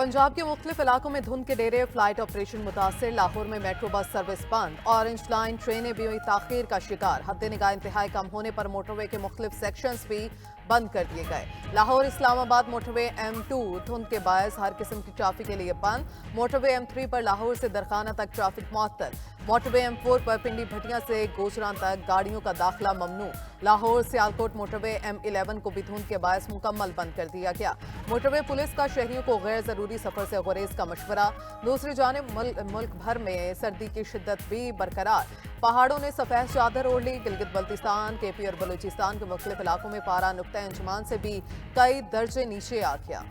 पंजाब के मुख्तलिफ इलाकों में धुंध के डेरे, फ्लाइट ऑपरेशन मुतासर। लाहौर में मेट्रो बस सर्विस बंद। ऑरेंज लाइन ट्रेनें भी हुई ताखीर का शिकार। हद निगाह इंतहाई कम होने पर मोटरवे के मुख्तलिफ सेक्शंस भी बंद कर दिए गए। लाहौर इस्लामाबाद मोटरवे M2 धुंध के बायस हर किस्म की ट्रैफिक के लिए बंद। मोटरवे M3 पर लाहौर से दरखाना तक ट्रैफिक मुअत्तल। मोटरवे M4 पर पिंडी भटिया से गोचरां तक गाड़ियों का दाखिला ममनू। लाहौर सियालकोट मोटरवे M11 को भी धुंध के बायस मुकम्मल बंद कर दिया गया। मोटरवे पुलिस का शहरियों को गैर जरूरी सफर से गुरेज का मशवरा। दूसरी जानिब मुल्क भर में सर्दी की शिद्दत भी बरकरार। पहाड़ों ने सफेद चादर ओढ़ ली। गिलगित बल्तिस्तान, KP और बलूचिस्तान के मुख्तलिफ इलाकों में पारा नुक्ता अंजुमान से भी कई दर्जे नीचे आ गया।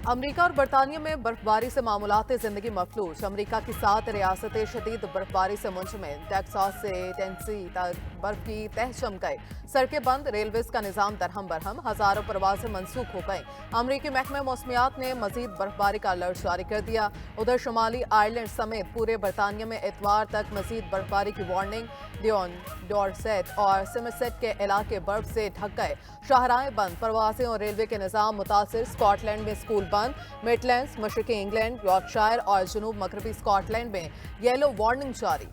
अमरीका और बरतानिया में बर्फबारी से मामूलात जिंदगी मफलूज। अमरीका की 7 रियासतें शदीद बर्फबारी से मुंजमद। टेक्सास से टेनेसी तक बर्फ की तह जम गए। सड़कें बंद, रेलवेज का निजाम दरहम बरहम। हजारों परवाजें मनसूख हो गईं। अमरीकी महकमा मौसमियात ने मजीद बर्फबारी का अलर्ट जारी कर दिया। उधर शुमाली आयरलैंड समेत पूरे बरतानिया में इतवार तक मजीद बर्फबारी की वार्निंग। लियोन, डॉर्सेट और सिमरसेट के इलाके बर्फ से ढक गए। शाहराहें बंद, परवाजें और रेलवे के निजाम मुतासिर। स्कॉटलैंड में स्कूल बंद। मिडलैंड्स, मशरकी इंग्लैंड, यॉर्कशायर और जनूब मगरबी स्कॉटलैंड में येलो वार्निंग जारी।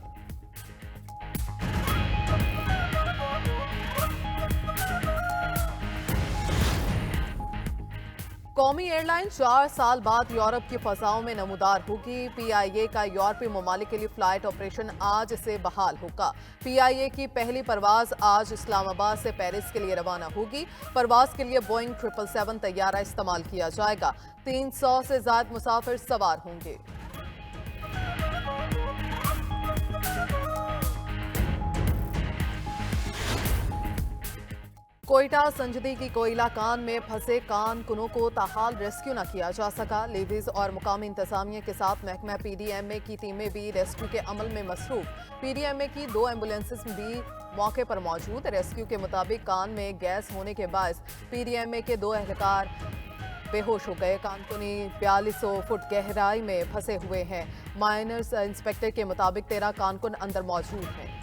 कौमी एयरलाइन 4 साल बाद यूरोप की फजाओं में नमूदार होगी। PIA का यूरोपीय ममालिक के लिए फ्लाइट ऑपरेशन आज से बहाल होगा। PIA की पहली परवाज आज इस्लामाबाद से पेरिस के लिए रवाना होगी। परवाज के लिए बोइंग 777 तैयारा इस्तेमाल किया जाएगा। 300 से ज्यादा मुसाफिर सवार होंगे। कोयटा संजदी की कोयला कान में फंसे कान कुनों को ताहाल रेस्क्यू न किया जा सका। लेडीज और मुकामी इंतजामिया के साथ महकमा PDMA की टीमें भी रेस्क्यू के अमल में मसरूफ। PDMA की 2 एम्बुलेंसेस भी मौके पर मौजूद। रेस्क्यू के मुताबिक कान में गैस होने के बायस PDMA के 2 एहलकार बेहोश हो गए। कानकुनी 4200 फुट गहराई में फंसे हुए हैं। माइनर्स इंस्पेक्टर के मुताबिक 13 कानकुन अंदर मौजूद हैं।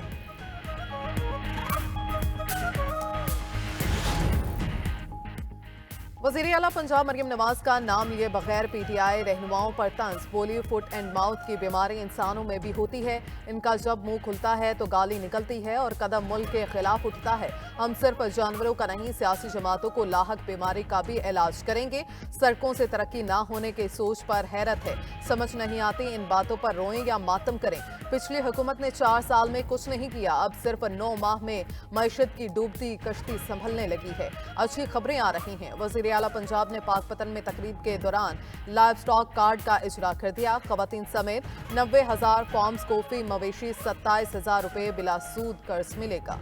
वज़ीर आला पंजाब मरियम नवाज का नाम लिए बगैर PTI रहनुमाओं पर तंज। बोली फुट एंड माउथ की बीमारी इंसानों में भी होती है। इनका जब मुंह खुलता है तो गाली निकलती है और कदम मुल्क के खिलाफ उठता है। हम सिर्फ जानवरों का नहीं, सियासी जमातों को लाहक बीमारी का भी इलाज करेंगे। सड़कों से तरक्की ना होने की सोच पर हैरत है। समझ नहीं आती, इन बातों पर रोएं या मातम करें। पिछली हुकूमत ने 4 साल में कुछ नहीं किया। अब सिर्फ 9 माह में मईशत की डूबती कश्ती संभलने लगी है। अच्छी खबरें आ रही हैं। वज़ीर आला पंजाब ने पाकपतन में तकरीब के दौरान लाइव स्टॉक कार्ड का इजरा कर दिया। खवातीन समेत 90,000 फॉर्म्स को फी मवेशी 27,000 रुपये बिला सूद कर्ज मिलेगा।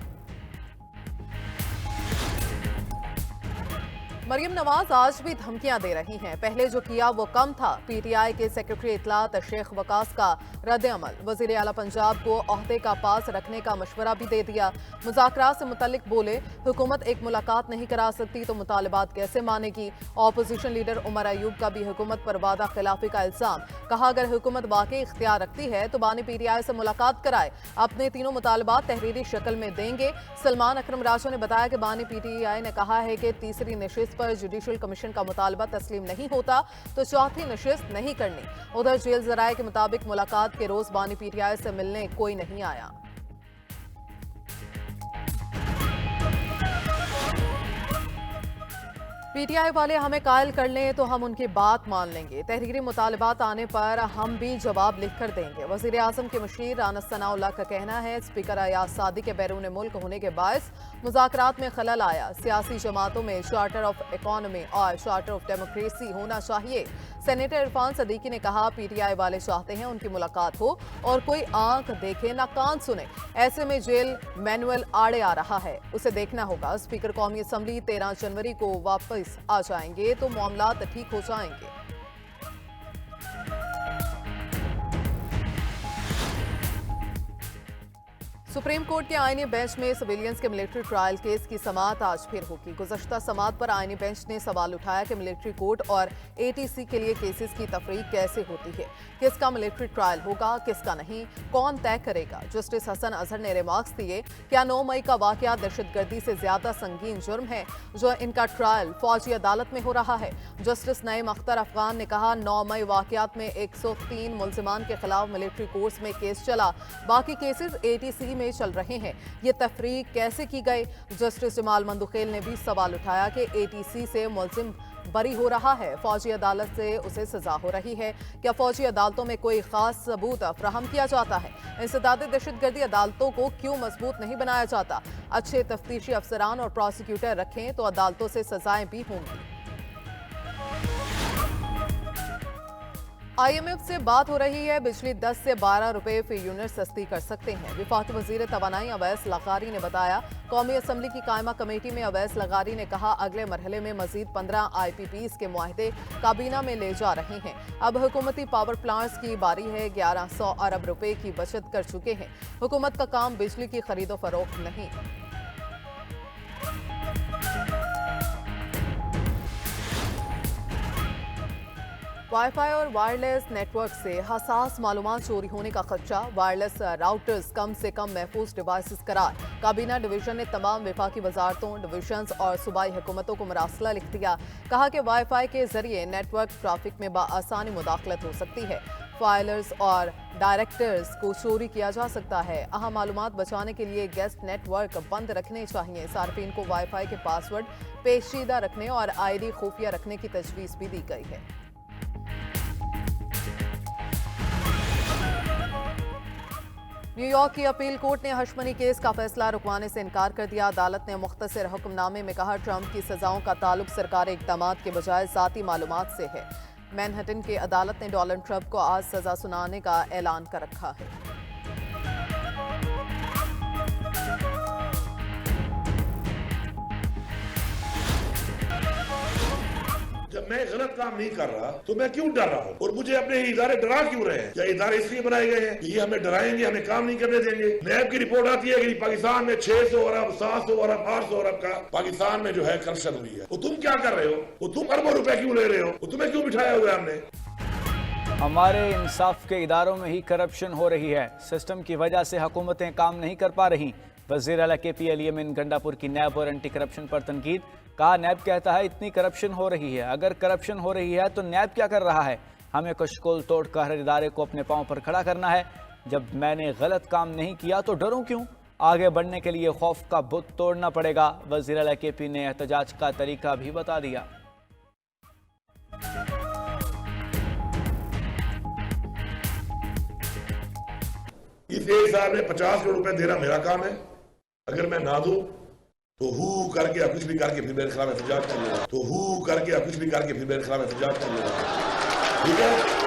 मरियम नवाज आज भी धमकियां दे रही हैं। पहले जो किया वो कम था। PTI के सेक्रेटरी इतलात शेख वकास का रद्द अमल। वज़ीर आला पंजाब को ओहदे का पास रखने का मशवरा भी दे दिया। मुज़ाकरात से मुतल्लिक बोले, हुकूमत एक मुलाकात नहीं करा सकती तो मुतालबात कैसे मानेगी। ऑपोजिशन लीडर उमर अयूब का भी हुकूमत पर वादा खिलाफी का इल्जाम। कहा, अगर हुकूमत वाकई इख्तियार रखती है तो बानी PTI से मुलाकात कराए। अपने तीनों मुतालबात तहरीरी शक्ल में देंगे। सलमान अकरम राजो ने बताया कि बानी PTI ने कहा है कि तीसरी नशिस्त पर जुडिशल कमीशन का मुतालबा तस्लीम नहीं होता तो चौथी नशिस्त नहीं करनी। उधर जेल जराये के मुताबिक मुलाकात के रोज बानी PTI से मिलने कोई नहीं आया। PTI वाले हमें कायल कर लें तो हम उनकी बात मान लेंगे। तहरीरी मुतालबात आने पर हम भी जवाब लिख कर देंगे। वज़ीर आज़म के मुशीर राना सनाउल्लाह का कहना है, स्पीकर अयाज सादी के बैरून मुल्क होने के बायस मुज़ाकरात में खलल आया। सियासी जमातों में चार्टर ऑफ इकॉनमी और चार्टर ऑफ डेमोक्रेसी होना चाहिए। सेनेटर इरफान सदीकी ने कहा, PTI वाले चाहते हैं उनकी मुलाकात हो और कोई आंख देखे ना कान सुने। ऐसे में जेल मैनुअल आड़े आ रहा है, उसे देखना होगा। स्पीकर कौमी असम्बली 13 जनवरी को वापस आ जाएंगे तो मामलात ठीक हो जाएंगे। सुप्रीम कोर्ट के आईनी बेंच में सिविलियंस के मिलिट्री ट्रायल केस की समाअत आज फिर होगी। गुज़श्ता समाअत पर आईनी बेंच ने सवाल उठाया कि मिलिट्री कोर्ट और एटीसी के लिए केसेस की तफरीक कैसे होती है, किसका मिलिट्री ट्रायल होगा, किसका नहीं, कौन तय करेगा। जस्टिस हसन अजहर ने रिमार्क्स दिए, क्या 9 मई का वाकया दहशतगर्दी से ज्यादा संगीन जुर्म है जो इनका ट्रायल फौजी अदालत में हो रहा है। जस्टिस नईम अख्तर अफगान ने कहा, 9 मई वाकयात में 103 मुल्जिमान के खिलाफ मिलिट्री कोर्ट्स में केस चला, बाकी केसेस एटीसी में चल रहे हैं, ये तफरीक कैसे की गई। जस्टिस जमाल मंदुखेल ने भी सवाल उठाया कि एटीसी से मुल्जिम बरी हो रहा है, फौजी अदालत से उसे सजा हो रही है, क्या फौजी अदालतों में कोई खास सबूत फराहम किया जाता है, इंसदाद दहशतगर्दी अदालतों को क्यों मजबूत नहीं बनाया जाता। अच्छे तफ्तीशी अफसरान और प्रोसिक्यूटर रखें तो अदालतों से सजाएं भी होंगी। IMF से बात हो रही है, बिजली 10 से 12 रुपए फी यूनिट सस्ती कर सकते हैं। वफाकी वजीर तवानाई अवैस लगारी ने बताया, कौमी असम्बली की कायमा कमेटी में अवैस लगारी ने कहा, अगले मरहले में मजीद 15 IPPs के मुआहदे काबीना में ले जा रहे हैं। अब हुकूमती पावर प्लांट्स की बारी है, 1100 अरब रुपए की बचत कर चुके हैं। हुकूमत का काम बिजली की खरीदो फरोख्त नहीं। वाईफाई और वायरलेस नेटवर्क से हसास मालूमात चोरी होने का खदशा, वायरलेस राउटर्स कम से कम महफूज डिवाइसेस करार। काबीना डिवीजन ने तमाम वफाकी वजारतों, डिवीजन्स और सूबाई हुकूमतों को मरासला लिख दिया। कहा कि वाईफाई के जरिए नेटवर्क ट्रैफिक में बाआसानी मुदाखलत हो सकती है, फाइलर्स और डायरेक्टर्स को चोरी किया जा सकता है। अहम मालूमात बचाने के लिए गेस्ट नेटवर्क बंद रखने चाहिए। सार्फिन को वाईफाई के पासवर्ड पेचीदा रखने और ID खुफिया रखने की तजवीज़ भी दी गई है। न्यूयॉर्क की अपील कोर्ट ने हशमनी केस का फैसला रुकवाने से इनकार कर दिया। अदालत ने मुख्तसर हुक्मनामे में कहा, ट्रंप की सजाओं का ताल्लुक सरकारी इक़दामात के बजाय ज़ाती मालूमात से है। मैनहट्टन की अदालत ने डोनाल्ड ट्रंप को आज सजा सुनाने का ऐलान कर रखा है। जब मैं गलत काम नहीं कर रहा तो मैं क्यों डर रहा हूँ, और मुझे अपने इदारे डरा क्यों रहे हैं? क्या इदारे इसलिए बनाए गए हैं कि ये हमें डराएंगे, हमें काम नहीं करने देंगे? नैब की रिपोर्ट आती है कि पाकिस्तान में 600 अरब 700 अरब 800 अरब का पाकिस्तान में जो है करप्शन हुई है। वो तुम क्या कर रहे हो? वो तुम अरबों रुपए क्यों ले रहे हो? वो तुम्हें क्यों बिठाया हुआ है हमने? हमारे इंसाफ के इदारों में ही करप्शन हो रही है, सिस्टम की वजह से हुकूमतें काम नहीं कर पा रही। वज़ीर आला KP अली यमीन गंडापुर की नैब और एंटी करप्शन पर तनकीद। कहा, नैब कहता है इतनी करप्शन हो रही है, अगर करप्शन हो रही है तो नैब क्या कर रहा है? हमें कशकोल तोड़कर हर इदारे को अपने पांव पर खड़ा करना है। जब मैंने गलत काम नहीं किया तो डरूं क्यों? आगे बढ़ने के लिए खौफ का बुत तोड़ना पड़ेगा। वज़ीर आला KP ने एहतजाज का तरीका भी बता दिया। इस एक साल में 50 करोड़ रुपए देना मेरा काम है। अगर मैं ना दूं तो हु करके या कुछ भी करके फिर मेरे खिलाफ एहतजाज चलेगा। ठीक है।